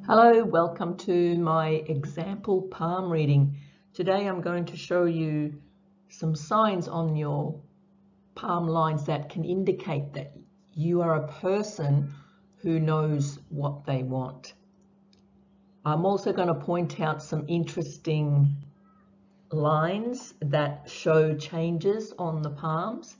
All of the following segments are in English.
Hello, welcome to my example palm reading. Today I'm going to show you some signs on your palm lines that can indicate that you are a person who knows what they want. I'm also going to point out some interesting lines that show changes on the palms.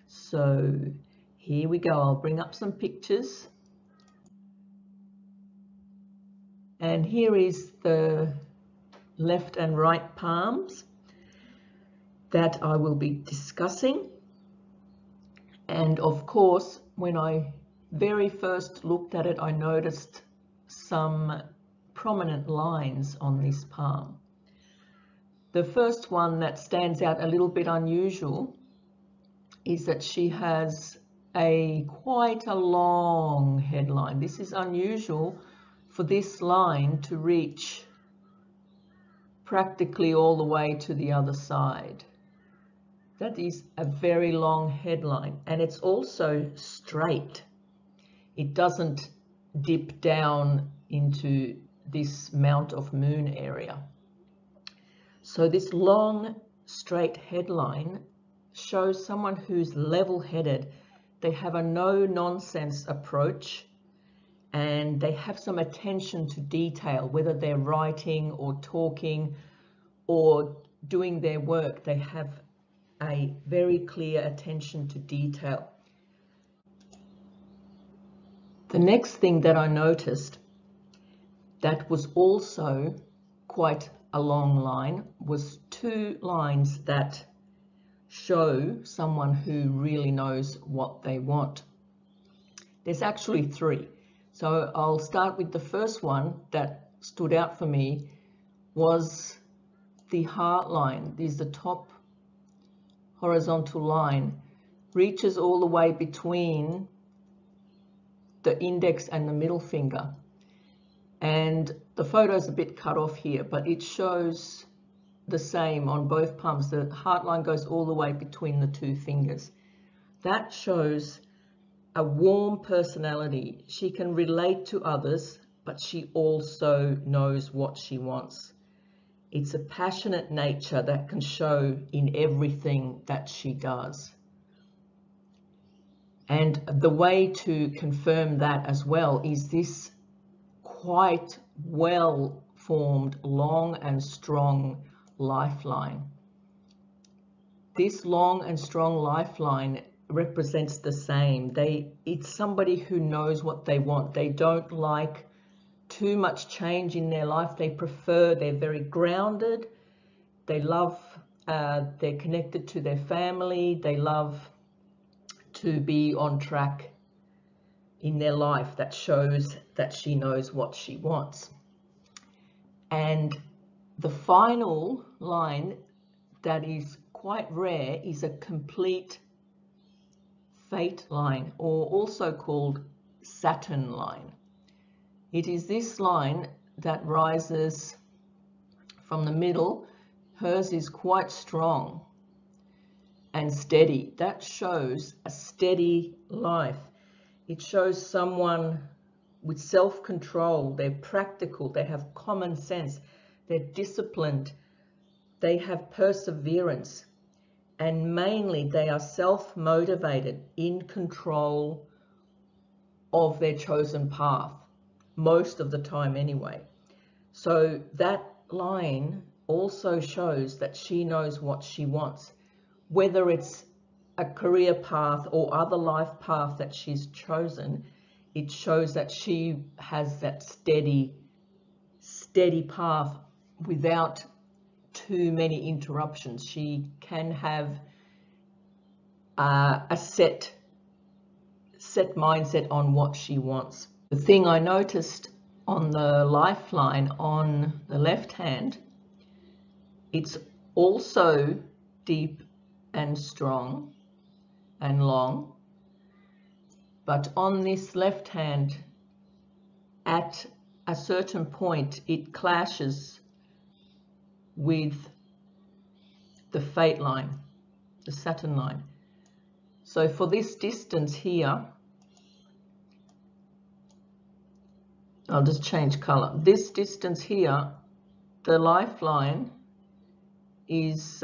So here we go. I'll bring up some pictures. And here is the left and right palms that I will be discussing. And of course, when I very first looked at it, I noticed some prominent lines on this palm. The first one that stands out a little bit unusual is that she has quite a long headline. This is unusual for this line to reach practically all the way to the other side. That is a very long headline, and it's also straight. It doesn't dip down into this Mount of Moon area. So this long straight headline shows someone who's level-headed. They have a no-nonsense approach, and they have some attention to detail, whether they're writing or talking or doing their work. They have a very clear attention to detail. The next thing that I noticed that was also quite a long line was two lines that show someone who really knows what they want. There's actually three. So I'll start with the first one that stood out for me was the heart line. This is the top horizontal line, reaches all the way between the index and the middle finger. And the photo's a bit cut off here, but it shows the same on both palms. The heart line goes all the way between the two fingers. That shows a warm personality. She can relate to others, but she also knows what she wants. It's a passionate nature that can show in everything that she does. And the way to confirm that as well is this quite well-formed, long and strong lifeline. This long and strong lifeline represents the same. It's somebody who knows what they want. They don't like too much change in their life. They're very grounded. They love, they're connected to their family. They love to be on track in their life. That shows that she knows what she wants. And the final line that is quite rare is a complete fate line, or also called Saturn line. It is this line that rises from the middle. Hers is quite strong and steady. That shows a steady life. It shows someone with self-control. They're practical. They have common sense. They're disciplined. They have perseverance. And mainly they are self-motivated, in control of their chosen path, most of the time anyway. So that line also shows that she knows what she wants, whether it's a career path or other life path that she's chosen. It shows that she has that steady path without too many interruptions. She can have a set mindset on what she wants. The thing I noticed on the lifeline on the left hand, it's also deep and strong and long, but on this left hand, at a certain point, it clashes with the fate line, the Saturn line. So for this distance here, I'll just change color. This distance here, the lifeline is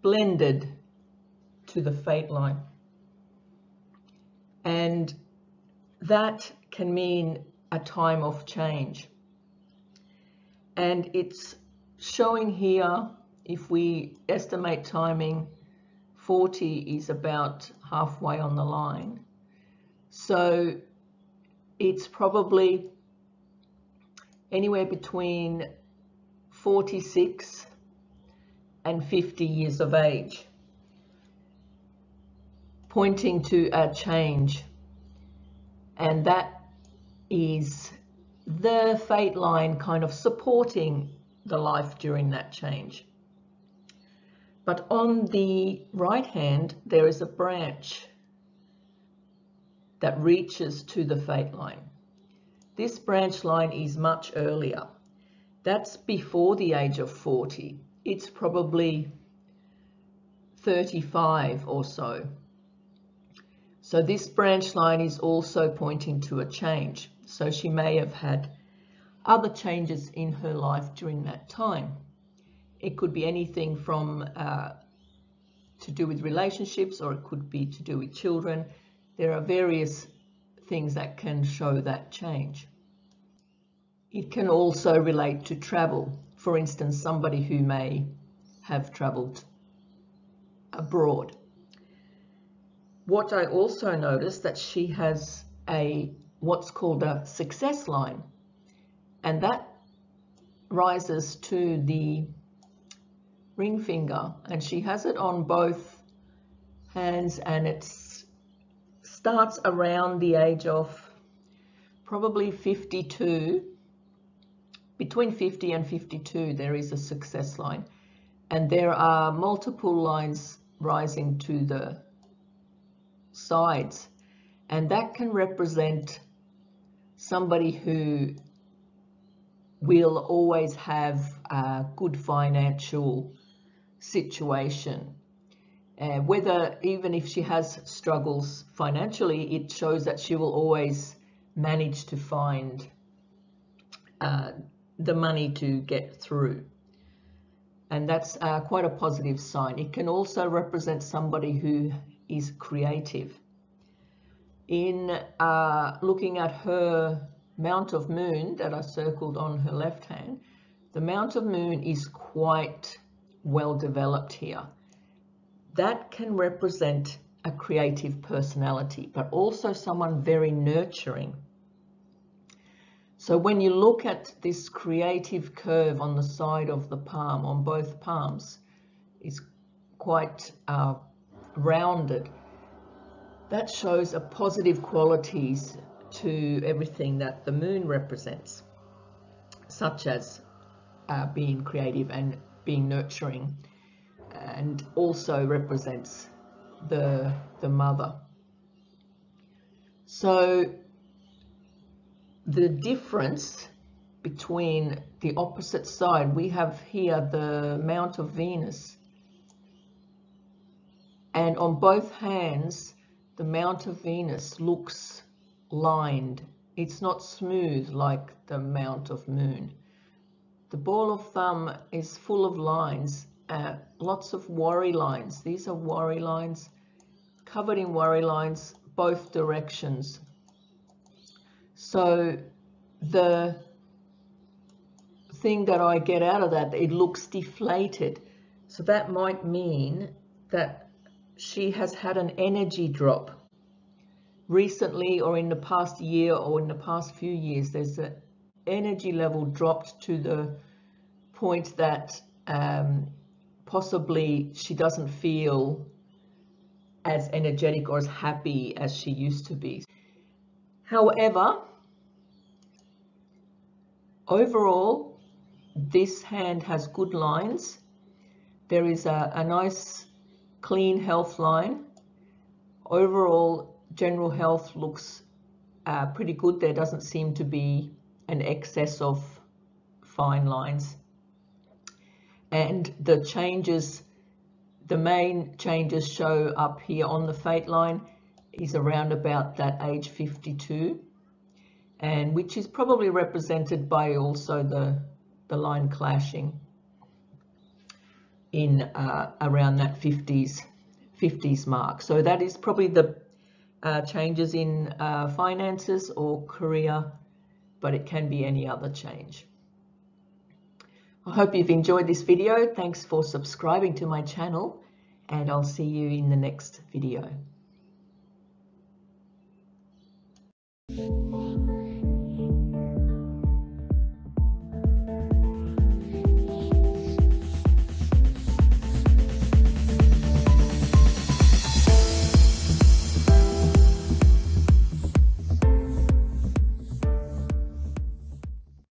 blended to the fate line. And that can mean a time of change. And it's showing here, if we estimate timing, 40 is about halfway on the line. So it's probably anywhere between 46 and 50 years of age, pointing to a change. And that is the fate line kind of supporting the life during that change. But on the right hand, there is a branch that reaches to the fate line. This branch line is much earlier. That's before the age of 40. It's probably 35 or so. So this branch line is also pointing to a change. So she may have had other changes in her life during that time. It could be anything from to do with relationships, or it could be to do with children. There are various things that can show that change. It can also relate to travel. For instance, somebody who may have traveled abroad. What I also noticed that she has what's called a success line, and that rises to the ring finger, and she has it on both hands, and it starts around the age of probably 52. Between 50 and 52 there is a success line, and there are multiple lines rising to the sides, and that can represent somebody who will always have a good financial situation. Whether even if she has struggles financially, it shows that she will always manage to find the money to get through. And that's quite a positive sign. It can also represent somebody who is creative. In looking at her mount of moon that I circled on her left hand, the mount of moon is quite well developed here. That can represent a creative personality, but also someone very nurturing. So when you look at this creative curve on the side of the palm, on both palms, it's quite rounded. That shows a positive qualities to everything that the moon represents, such as being creative and being nurturing, and also represents the mother. So the difference between the opposite side, we have here the mount of Venus, and on both hands the mount of Venus looks lined. It's not smooth like the mount of moon. The ball of thumb is full of lines, lots of worry lines. These are worry lines, covered in worry lines, both directions. So the thing that I get out of that, it looks deflated. So that might mean that she has had an energy drop recently, or in the past year, or in the past few years. There's an energy level dropped to the point that possibly she doesn't feel as energetic or as happy as she used to be. However, overall, this hand has good lines. There is a nice clean health line. Overall, general health looks pretty good. There doesn't seem to be an excess of fine lines. And the changes, the main changes show up here on the fate line is around about that age 52. and which is probably represented by also the line clashing in around that 50s mark. So that is probably the changes in finances or career, but it can be any other change. I hope you've enjoyed this video. Thanks for subscribing to my channel, and I'll see you in the next video.